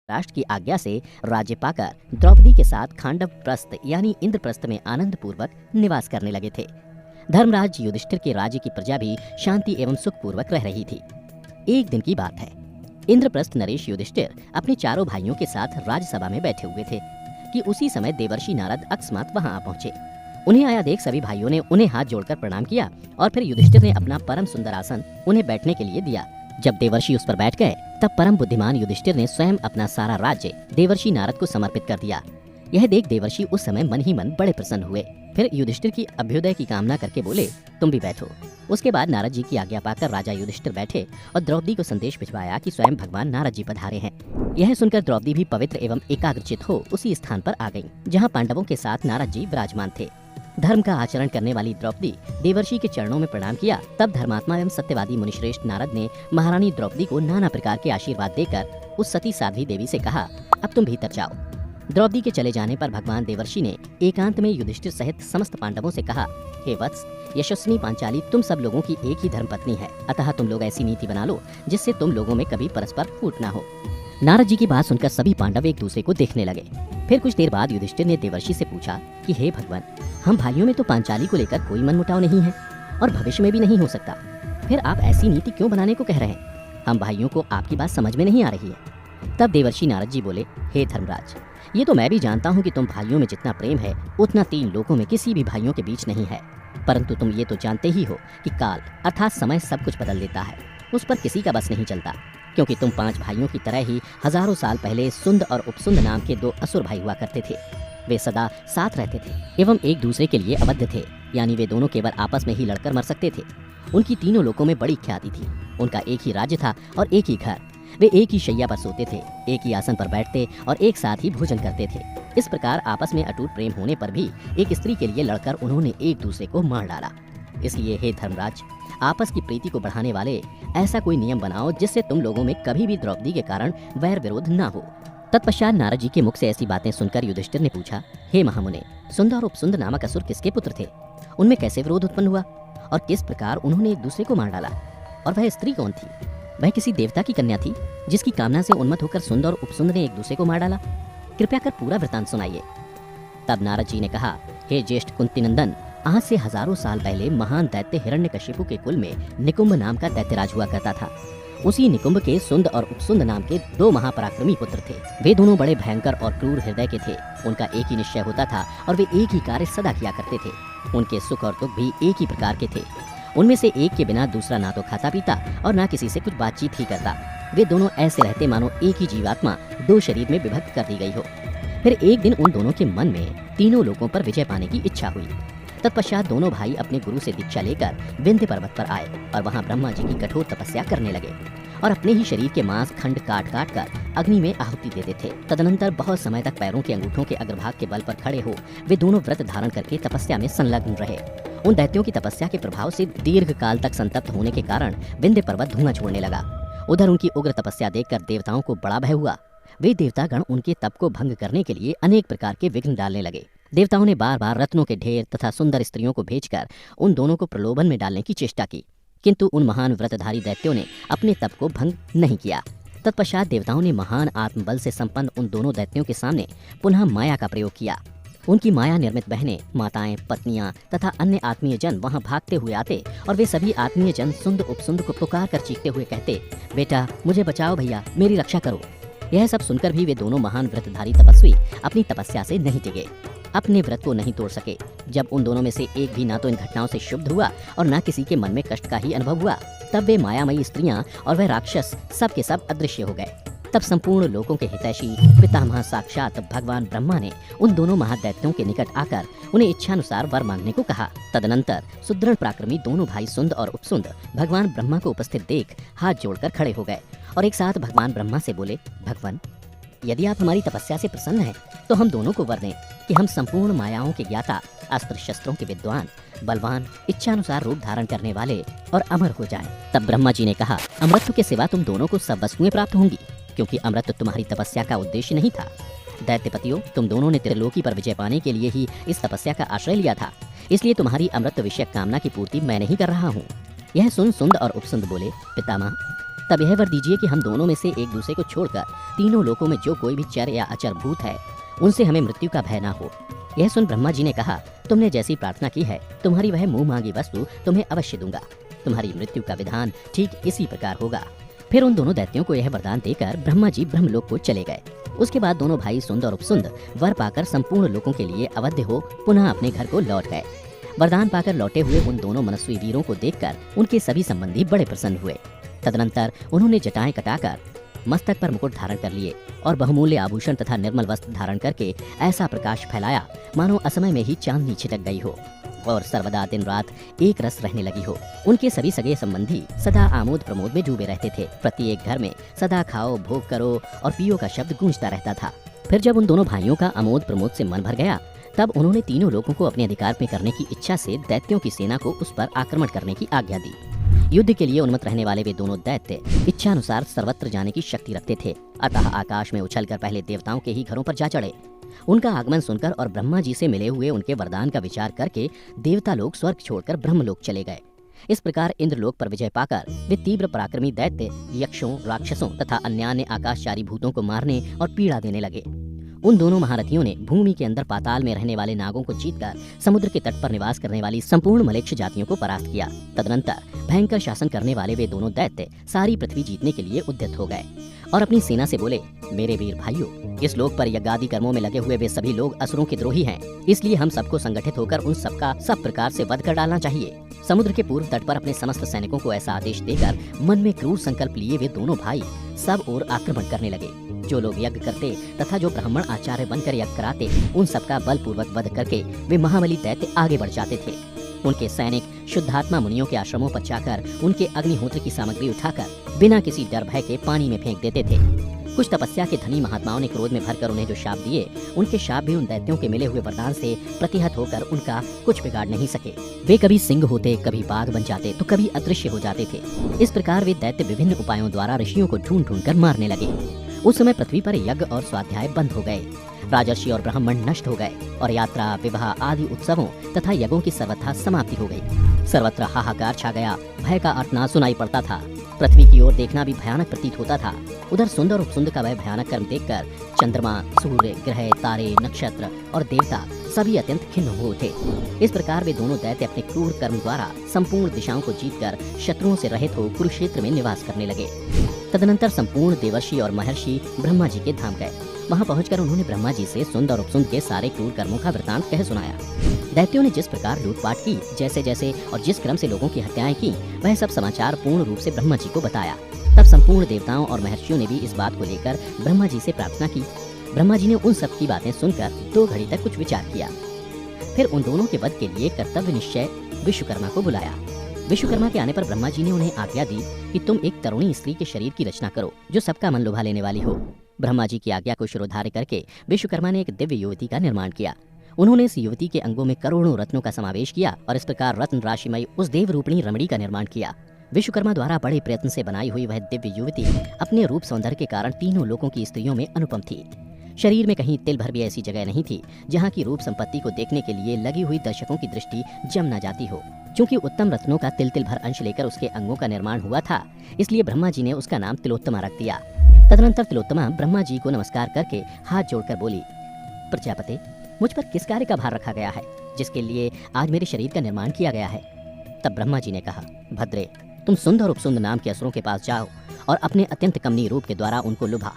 राष्ट्र की आज्ञा से राज्य पाकर द्रौपदी के साथ खांडव प्रस्थ यानी इंद्रप्रस्थ में आनंद पूर्वक निवास करने लगे थे। धर्मराज युधिष्ठिर के राज्य की प्रजा भी शांति एवं सुख पूर्वक रह रही थी। एक दिन की बात है, इंद्रप्रस्थ नरेश युधिष्ठिर अपने चारों भाइयों के साथ राजसभा में बैठे हुए थे कि उसी समय देवर्षि नारद अकस्मात वहां आ पहुंचे। उन्हें आया देख सभी भाइयों ने उन्हें हाथ जोड़कर प्रणाम किया और फिर युधिष्ठिर ने अपना परम सुंदर आसन उन्हें बैठने के लिए दिया। जब देवर्षि उस पर बैठ गए तब परम बुद्धिमान युधिष्ठिर ने स्वयं अपना सारा राज्य देवर्षि नारद को समर्पित कर दिया। यह देख देवर्षि उस समय मन ही मन बड़े प्रसन्न हुए। फिर युधिष्ठिर की अभ्युदय की कामना करके बोले, तुम भी बैठो। उसके बाद नारद जी की आज्ञा पाकर राजा युधिष्ठिर बैठे और द्रौपदी को संदेश भिजवाया कि स्वयं भगवान नारद जी पधारे हैं। यह सुनकर द्रौपदी भी पवित्र एवं एकाग्रचित हो उसी स्थान पर आ गयी जहाँ पांडवों के साथ नारद जी विराजमान थे। धर्म का आचरण करने वाली द्रौपदी देवर्षि के चरणों में प्रणाम किया। तब धर्मात्मा एवं सत्यवादी मुनिश्रेष्ठ नारद ने महारानी द्रौपदी को नाना प्रकार के आशीर्वाद देकर उस सती साध्वी देवी से कहा, अब तुम भीतर जाओ। द्रौपदी के चले जाने पर भगवान देवर्षि ने एकांत में युधिष्ठिर सहित समस्त पांडवों से कहा, हे वत्स, यशस्विनी पांचाली तुम सब लोगों की एक ही धर्मपत्नी है, अतः तुम लोग ऐसी नीति बना लो जिससे तुम लोगों में कभी परस्पर फूट ना हो। नारद जी की बात सुनकर सभी पांडव एक दूसरे को देखने लगे। फिर कुछ देर बाद युधिष्ठिर ने देवर्षि से पूछा कि हे भगवान, हम भाइयों में तो पांचाली को लेकर कोई मनमुटाव नहीं है और भविष्य में भी नहीं हो सकता, फिर आप ऐसी नीति क्यों बनाने को कह रहे हैं? हम भाइयों को आपकी बात समझ में नहीं आ रही है। तब देवर्षि नारद जी बोले, हे धर्मराज, ये तो मैं भी जानता हूँ कि तुम भाइयों में जितना प्रेम है उतना तीन लोकों में किसी भी भाइयों के बीच नहीं है, परंतु तुम ये तो जानते ही हो कि काल अर्थात समय सब कुछ बदल देता है, उस पर किसी का बस नहीं चलता। क्योंकि तुम पांच भाइयों की तरह ही हजारों साल पहले सुंद और उपसुंद नाम के दो असुर भाई हुआ करते थे। वे सदा साथ रहते थे एवं एक दूसरे के लिए अबद्ध थे, यानी वे दोनों केवल आपस में ही लड़कर मर सकते थे। उनकी तीनों लोकों में बड़ी ख्याति थी। उनका एक ही राज्य था और एक ही घर। वे एक ही शैया पर सोते थे, एक ही आसन पर बैठते और एक साथ ही भोजन करते थे। इस प्रकार आपस में अटूट प्रेम होने पर भी एक स्त्री के लिए लड़कर उन्होंने एक दूसरे को मार डाला। इसलिए हे धर्मराज, आपस की प्रीति को बढ़ाने वाले ऐसा कोई नियम बनाओ जिससे तुम लोगों में कभी भी द्रौपदी के कारण वैर विरोध न हो। तत्पश्चात नारद जी के मुख से ऐसी बातें सुनकर युधिष्ठिर ने पूछा, हे महामुने, सुंद और उपसुंद नामक असुर किसके पुत्र थे? उनमें कैसे विरोध उत्पन्न हुआ और किस प्रकार उन्होंने एक दूसरे को मार डाला? और वह स्त्री कौन थी? वह किसी देवता की कन्या थी जिसकी कामना से उन्मत्त होकर सुंद और उपसुंद ने एक दूसरे को मार डाला? कृपया कर पूरा वृतांत सुनाइए। तब नारद जी ने कहा, हे ज्येष्ठ कुंती नंदन, आज से हजारों साल पहले महान दैत्य हिरण्यकशिपु के कुल में निकुंभ नाम का दैत्यराज हुआ करता था। उसी निकुंभ के सुंद और उपसुंद नाम के दो महापराक्रमी पुत्र थे। वे दोनों बड़े भयंकर और क्रूर हृदय के थे। उनका एक ही निश्चय होता था और वे एक ही कार्य सदा किया करते थे। उनके सुख और दुख भी एक ही प्रकार के थे। उनमें से एक के बिना दूसरा ना तो खाता पीता और ना किसी से कुछ बातचीत ही करता। वे दोनों ऐसे रहते मानो एक ही जीवात्मा दो शरीर में विभक्त कर दी गई हो। फिर एक दिन उन दोनों के मन में तीनों लोगों पर विजय पाने की इच्छा हुई। तत्पश्चात दोनों भाई अपने गुरु से दीक्षा लेकर विंध्य पर्वत पर आए और वहां ब्रह्मा जी की कठोर तपस्या करने लगे और अपने ही शरीर के मांस खंड काट काट कर अग्नि में आहुति देते थे। तदनंतर बहुत समय तक पैरों के अंगूठों के अग्रभाग के बल पर खड़े हो वे दोनों व्रत धारण करके तपस्या में संलग्न रहे। उन दैत्यों की तपस्या के प्रभाव से दीर्घ काल तक संतप्त होने के कारण विंध्य पर्वत धुआं छोड़ने लगा। उधर उनकी उग्र तपस्या देखकर देवताओं को बड़ा भय हुआ। वे देवतागण उनके तप को भंग करने के लिए अनेक प्रकार के विघ्न डालने लगे। देवताओं ने बार बार रत्नों के ढेर तथा सुंदर स्त्रियों को भेजकर उन दोनों को प्रलोभन में डालने की चेष्टा की, किंतु उन महान व्रतधारी दैत्यों ने अपने तप को भंग नहीं किया। तत्पश्चात देवताओं ने महान आत्मबल से संपन्न उन दोनों दैत्यों के सामने पुनः माया का प्रयोग किया। उनकी माया निर्मित बहनें, माताएं, पत्नियां तथा अन्य आत्मीय जन वहां भागते हुए आते और वे सभी आत्मीय जन सुंद उपसुंद को पुकार कर चीखते हुए कहते, बेटा मुझे बचाओ भैया, मेरी रक्षा करो। यह सब सुनकर भी वे दोनों महान व्रतधारी तपस्वी अपनी तपस्या से नहीं टिके, अपने व्रत को नहीं तोड़ सके। जब उन दोनों में से एक भी ना तो इन घटनाओं से शुद्ध हुआ और ना किसी के मन में कष्ट का ही अनुभव हुआ, तब वे मायामयी स्त्रियां और वह राक्षस सब के सब अदृश्य हो गए। तब संपूर्ण लोकों के हितैषी पितामह साक्षात भगवान ब्रह्मा ने उन दोनों महादैत्यों के निकट आकर उन्हें इच्छानुसार वर मांगने को कहा। तदनंतर सुदृढ़ पराक्रमी दोनों भाई सुंद और उपसुंद भगवान ब्रह्मा को उपस्थित देख हाथ जोड़कर खड़े हो गए और एक साथ भगवान ब्रह्मा से बोले, भगवान, यदि आप हमारी तपस्या से प्रसन्न हैं तो हम दोनों को वर दें कि हम संपूर्ण मायाओं के ज्ञाता, अस्त्र शस्त्रों के विद्वान, बलवान, इच्छानुसार रूप धारण करने वाले और अमर हो जाएं। तब ब्रह्मा जी ने कहा, अमृत के सिवा तुम दोनों को सब वस्तुएं प्राप्त होंगी, क्योंकि अमृत तुम्हारी तपस्या का उद्देश्य नहीं था। दैत्यपतियों, तुम दोनों ने त्रिलोकी पर विजय पाने के लिए ही इस तपस्या का आश्रय लिया था, इसलिए तुम्हारी अमृत विषयक कामना की पूर्ति मैं नहीं कर रहा हूँ। यह सुन सुंद और उपसुंद बोले, पितामह, तब यह वर दीजिए कि हम दोनों में से एक दूसरे को छोड़कर तीनों लोकों में जो कोई भी चर या अचर भूत है उनसे हमें मृत्यु का भय ना हो। यह सुन ब्रह्मा जी ने कहा, तुमने जैसी प्रार्थना की है तुम्हारी वह मुंह मांगी वस्तु तुम्हें अवश्य दूंगा। तुम्हारी मृत्यु का विधान ठीक इसी प्रकार होगा। फिर उन दोनों दैत्यों को यह वरदान देकर ब्रह्मा जी ब्रह्मलोक को चले गए। उसके बाद दोनों भाई सुंद और उपसुंद वर पाकर संपूर्ण लोकों के लिए अवध्य हो पुनः अपने घर को लौट गए। वरदान पाकर लौटे हुए उन दोनों मनस्वी वीरों को देखकर उनके सभी संबंधी बड़े प्रसन्न हुए। तदनंतर उन्होंने जटाएं कटाकर मस्तक पर मुकुट धारण कर लिए और बहुमूल्य आभूषण तथा निर्मल वस्त्र धारण करके ऐसा प्रकाश फैलाया मानो असमय में ही चांदनी छिटक गई हो और सर्वदा दिन रात एक रस रहने लगी हो। उनके सभी सगे संबंधी सदा आमोद प्रमोद में डूबे रहते थे। प्रत्येक घर में सदा खाओ भोग करो और पियो का शब्द गूंजता रहता था। फिर जब उन दोनों भाइयों का आमोद प्रमोद से मन भर गया तब उन्होंने तीनों लोगों को अपने अधिकार में करने की इच्छा से दैत्यों की सेना को उस पर आक्रमण करने की आज्ञा दी। युद्ध के लिए उन्मत्त रहने वाले वे दोनों दैत्य इच्छानुसार सर्वत्र जाने की शक्ति रखते थे। अतः आकाश में उछलकर पहले देवताओं के ही घरों पर जा चढ़े। उनका आगमन सुनकर और ब्रह्मा जी से मिले हुए उनके वरदान का विचार करके देवता लोग स्वर्ग छोड़कर ब्रह्मलोक चले गए। इस प्रकार इंद्रलोक पर विजय पाकर वे तीव्र पराक्रमी दैत्य यक्षों, राक्षसों तथा अन्य आकाशचारी भूतों को मारने और पीड़ा देने लगे। उन दोनों महारथियों ने भूमि के अंदर पाताल में रहने वाले नागों को जीतकर समुद्र के तट पर निवास करने वाली संपूर्ण मलेच्छ जातियों को परास्त किया। तदनंतर भयंकर शासन करने वाले वे दोनों दैत्य सारी पृथ्वी जीतने के लिए उद्यत हो गए और अपनी सेना से बोले, मेरे वीर भाइयों, इस लोक पर यज्ञादि कर्मों में लगे हुए वे सभी लोग असुरों के द्रोही हैं। इसलिए हम सबको संगठित होकर उन सबका सब प्रकार से वध कर डालना चाहिए। समुद्र के पूर्व तट पर अपने समस्त सैनिकों को ऐसा आदेश देकर मन में क्रूर संकल्प लिए वे दोनों भाई सब ओर आक्रमण करने लगे। जो लोग यज्ञ करते तथा जो ब्राह्मण आचार्य बनकर यज्ञ कराते उन सबका बलपूर्वक वध करके वे महाबली दैत्य आगे बढ़ जाते थे। उनके सैनिक शुद्धात्मा मुनियों के आश्रमों पर जाकर उनके अग्निहोत्र की सामग्री उठाकर बिना किसी डर भय के पानी में फेंक देते थे। कुछ तपस्या के धनी महात्माओं ने क्रोध में भरकर उन्हें जो शाप दिए उनके शाप भी उन दैत्यों के मिले हुए वरदान से प्रतिहत होकर उनका कुछ बिगाड़ नहीं सके। वे कभी सिंह होते, कभी बाघ बन जाते तो कभी अदृश्य हो जाते थे। इस प्रकार वे दैत्य विभिन्न उपायों द्वारा ऋषियों को ढूंढ ढूंढ कर मारने लगे। उस समय पृथ्वी पर यज्ञ और स्वाध्याय बंद हो गए। राजर्षि और ब्राह्मण नष्ट हो गए और यात्रा, विवाह आदि उत्सवों तथा यज्ञों की सर्वथा समाप्ति हो गई। सर्वत्र हाहाकार छा गया। भय का आर्तनाद सुनाई पड़ता था। पृथ्वी की ओर देखना भी भयानक प्रतीत होता था। उधर सुंदर उपसुंद का वह भयानक कर्म देखकर चंद्रमा, सूर्य, ग्रह, तारे, नक्षत्र और देवता सभी अत्यंत खिन्न हो उठे। इस प्रकार वे दोनों दैत्य अपने क्रूर कर्म द्वारा संपूर्ण दिशाओं को जीतकर शत्रुओं से रहित हो कुरुक्षेत्र में निवास करने लगे। तदनंतर संपूर्ण देवर्षि और महर्षि ब्रह्मा जी के धाम गए। वहां पहुंचकर उन्होंने ब्रह्मा जी से सुंद और उपसुंद के सारे क्रूर कर्मों का वृतांत कह सुनाया। दैत्यों ने जिस प्रकार लूटपाट की, जैसे जैसे और जिस क्रम से लोगों की हत्याएं की, वह सब समाचार पूर्ण रूप से ब्रह्मा जी को बताया। तब संपूर्ण देवताओं और महर्षियों ने भी इस बात को लेकर ब्रह्मा जी से प्रार्थना की। ब्रह्मा जी ने उन सब की बातें सुनकर 2 घड़ी तक कुछ विचार किया। फिर उन दोनों के वध के लिए कर्तव्य निश्चय विश्वकर्मा को बुलाया। विश्वकर्मा के आने पर ब्रह्मा जी ने उन्हें आज्ञा दी कि तुम एक तरुणी स्त्री के शरीर की रचना करो जो सबका मन लुभा लेने वाली हो। ब्रह्मा जी की आज्ञा को शिरोधार्य करके विश्वकर्मा ने एक दिव्य युवती का निर्माण किया। उन्होंने इस युवती के अंगों में करोड़ों रत्नों का समावेश किया और इस प्रकार रत्न राशिमय उस देव रूपिणी रमणी का निर्माण किया। विश्वकर्मा द्वारा बड़े प्रयत्न से बनाई हुई वह दिव्य युवती अपने रूप सौंदर्य के कारण तीनों लोकों की स्त्रियों में अनुपम थी। शरीर में कहीं तिल भर भी ऐसी जगह नहीं थी जहाँ की रूप संपत्ति को देखने के लिए लगी हुई दर्शकों की दृष्टि जम न जाती हो। क्योंकि उत्तम रत्नों का तिल तिल भर अंश लेकर उसके अंगों का निर्माण हुआ था, इसलिए ब्रह्मा जी ने उसका नाम तिलोत्तमा रख दिया। तदनंतर तिलोत्तमा ब्रह्मा जी को नमस्कार करके हाथ जोड़कर बोली, प्रजापति, मुझ पर किस कार्य का भार रखा गया है जिसके लिए आज मेरे शरीर का निर्माण किया गया है? तब ब्रह्मा जी ने कहा, भद्रे, तुम सुंद और उपसुंद नाम के असुरों के पास जाओ और अपने अत्यंत कमनीय रूप के द्वारा उनको लुभा।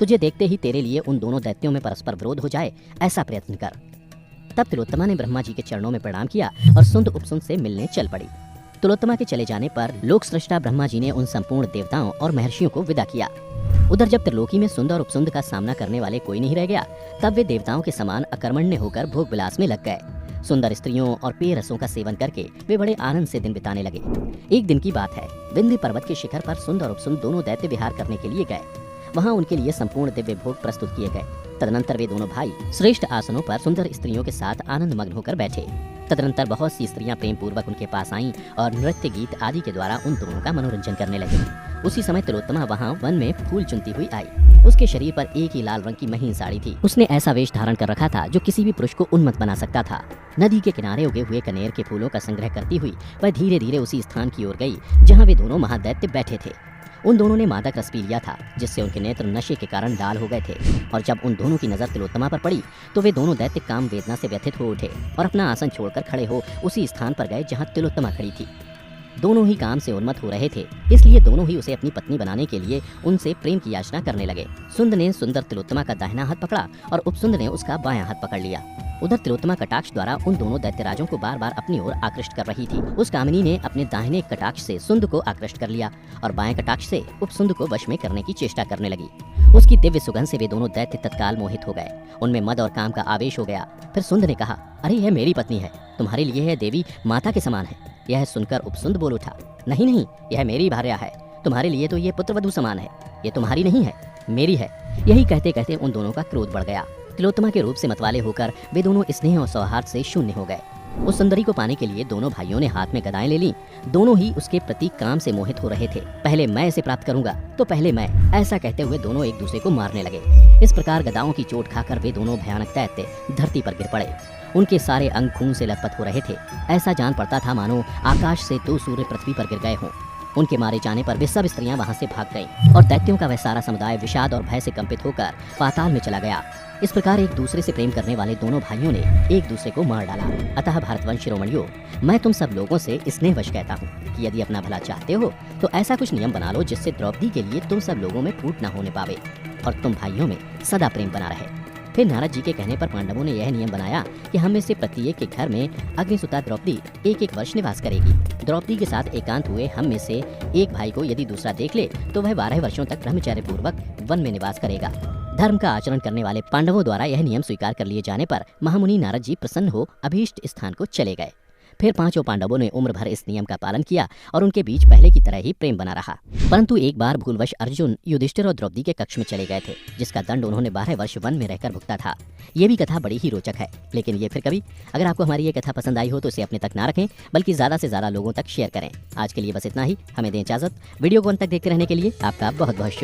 तुझे देखते ही तेरे लिए उन दोनों दैत्यों में परस्पर विरोध हो जाए, ऐसा प्रयत्न कर। तब तिलोत्तमा ने ब्रह्मा जी के चरणों में प्रणाम किया और सुंद उपसुंद से मिलने चल पड़ी। तिलोत्तमा के चले जाने पर लोक सृष्टा ब्रह्मा जी ने उन संपूर्ण देवताओं और महर्षियों को विदा किया। उधर जब त्रिलोकी में सुंद और उपसुंद का सामना करने वाले कोई नहीं रह गया, तब वे देवताओं के समान अकर्मण्य होकर भोग विलास में लग गए। सुंदर स्त्रियों और पेय रसों का सेवन करके वे बड़े आनंद से दिन बिताने लगे। एक दिन की बात है, विंध्य पर्वत के शिखर पर सुंद और उपसुंद दोनों दैत्य विहार करने के लिए गए। वहाँ उनके लिए संपूर्ण दिव्य भोग प्रस्तुत किए गए। तदनंतर वे दोनों भाई श्रेष्ठ आसनों पर सुंदर स्त्रियों के साथ आनंद मग्न होकर बैठे। तदनंतर बहुत सी स्त्रियां प्रेम पूर्वक उनके पास आईं और नृत्य गीत आदि के द्वारा उन दोनों का मनोरंजन करने लगे। उसी समय तिलोत्तमा वहाँ वन में फूल चुनती हुई आई। उसके शरीर पर एक ही लाल रंग की महीन साड़ी थी। उसने ऐसा वेश धारण कर रखा था जो किसी भी पुरुष को उन्मत्त बना सकता था। नदी के किनारे उगे हुए कनेर के फूलों का संग्रह करती हुई वह धीरे धीरे उसी स्थान की ओर गई जहाँ वे दोनों महादैत्य बैठे थे। उन दोनों ने मादक रस पी लिया था, जिससे उनके नेत्र नशे के कारण लाल हो गए थे। और जब उन दोनों की नजर तिलोत्तमा पर पड़ी तो वे दोनों दैत्य काम वेदना से व्यथित हो उठे और अपना आसन छोड़कर खड़े हो उसी स्थान पर गए जहाँ तिलोत्तमा खड़ी थी। दोनों ही काम से उन्मत्त हो रहे थे, इसलिए दोनों ही उसे अपनी पत्नी बनाने के लिए उनसे प्रेम की याचना करने लगे। सुंद ने सुंदर तिलोत्तमा का दाहिना हाथ पकड़ा और उपसुंद ने उसका बायां हाथ पकड़ लिया। उधर तिलोत्तमा कटाक्ष द्वारा उन दोनों दैत्यराजों को बार बार अपनी ओर आकृष्ट कर रही थी। उस कामिनी ने अपने दाहिने कटाक्ष से सुंद को आकृष्ट कर लिया और बाएं कटाक्ष से उपसुंद को वश में करने की चेष्टा करने लगी। उसकी दिव्य सुगंध से वे दोनों दैत्य तत्काल मोहित हो गए। उनमें मद और काम का आवेश हो गया। फिर सुंद ने कहा, अरे यह मेरी पत्नी है, तुम्हारे लिए यह देवी माता के समान है। यह सुनकर उपसुंद बोल उठा, नहीं नहीं, यह मेरी भार्या है, तुम्हारे लिए तो ये पुत्रवधू समान है, ये तुम्हारी नहीं है, मेरी है। यही कहते कहते उन दोनों का क्रोध बढ़ गया। तिलोत्तमा के रूप से मतवाले होकर वे दोनों स्नेह और सौहार्द से शून्य हो गए। उस सुंदरी को पाने के लिए दोनों भाइयों ने हाथ में गदाएं ले लीं। दोनों ही उसके प्रति काम से मोहित हो रहे थे। पहले मैं इसे प्राप्त करूंगा तो पहले मैं, ऐसा कहते हुए दोनों एक दूसरे को मारने लगे। इस प्रकार गदाओं की चोट खाकर वे दोनों भयानक दैत्य धरती पर गिर पड़े। उनके सारे अंग खून से लथपथ हो रहे थे। ऐसा जान पड़ता था मानो आकाश से 2 सूर्य पृथ्वी पर गिर गए हों। उनके मारे जाने पर वे सब स्त्रियां वहां से भाग गईं और दैत्यों का वह सारा समुदाय विषाद और भय से कंपित होकर पाताल में चला गया। इस प्रकार एक दूसरे से प्रेम करने वाले दोनों भाइयों ने एक दूसरे को मार डाला। अतः भारतवंश शिरोमणियों, मैं तुम सब लोगों से स्नेहवश कहता हूँ कि यदि अपना भला चाहते हो तो ऐसा कुछ नियम बना लो जिससे द्रौपदी के लिए तुम सब लोगों में फूट न होने पावे और तुम भाइयों में सदा प्रेम बना रहे। फिर नारद जी के कहने पर पांडवों ने यह नियम बनाया कि हम में से प्रत्येक के घर में अग्निसुता द्रौपदी 1-1 वर्ष निवास करेगी। द्रौपदी के साथ एकांत हुए हम में से एक भाई को यदि दूसरा देख ले तो वह 12 वर्षों तक ब्रह्मचर्य पूर्वक वन में निवास करेगा। धर्म का आचरण करने वाले पांडवों द्वारा यह नियम स्वीकार कर लिए जाने पर महामुनि नारद जी प्रसन्न हो अभीष्ट स्थान को चले गए। फिर 5 पांडवों ने उम्र भर इस नियम का पालन किया और उनके बीच पहले की तरह ही प्रेम बना रहा। परंतु एक बार भूलवश अर्जुन युधिष्ठिर और द्रौपदी के कक्ष में चले गए थे, जिसका दंड उन्होंने 12 वर्ष वन में रहकर भुगता था। ये भी कथा बड़ी ही रोचक है, लेकिन ये फिर कभी। अगर आपको हमारी ये कथा पसंद आई हो तो इसे अपने तक ना रखें, बल्कि ज्यादा से ज्यादा लोगों तक शेयर करें। आज के लिए बस इतना ही, हमें दें इजाजत। वीडियो को अंत तक देखते रहने के लिए आपका बहुत बहुत शुक्रिया।